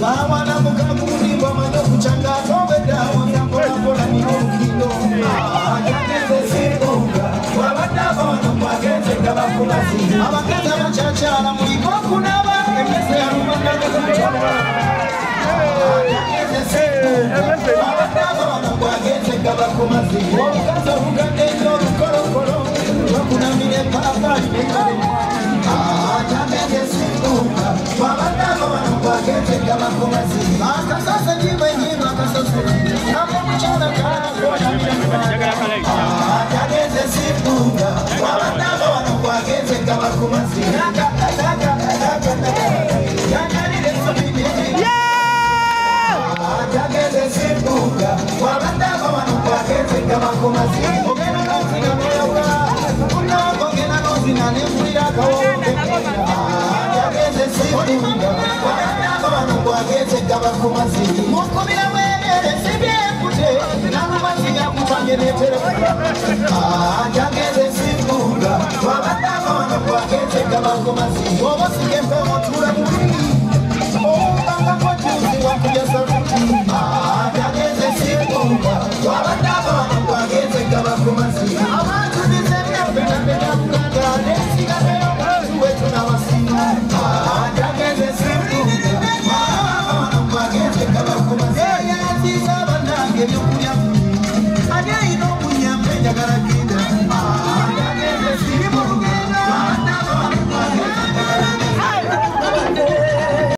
Mama na mukabuni kwa manyoku changa Tobeda wangakola kola ni mkindo Ajageze sikunga Wabadaba wanapageze kama kumasi Abakaza machachara Mwiko kunaba Emese ya rumandaka kumchoma Ajageze sikunga Wabadaba wanapageze kama kumasi Wabakaza ukandejo Koro koro Wakuna mine papa Ajageze sikunga Wabadaba wanapageze kama kumasi Aka sasa jima jima kasasa Kama mchana kana Ajageze sikunga Wabadaba wanapageze kama kumasi Naka naka naka Yangalile sabini Ajageze sikunga Wabadaba wanapageze kama kumasi Ogena nozi na mewa Kuna ogena nozi na nefrira kawoke Ajageze sikunga Wabadaba wanapageze kama kumasi Mokubila wele sibye kute Nakumasi ya kupangene telefona Ajageze sikunga Wabadaba wanapageze kama kumasi Wobo sikempe motura mwini Ombanga kwa juzi wakuja saruti Ajageze sikunga Wabadaba wanapageze kama kumasi Amantu nizemia pena pena mkanda Nesika leo mtu wetu na wasina Ajageze sikunga Wabadaba wanapageze kama kumasi Yaya tisa banange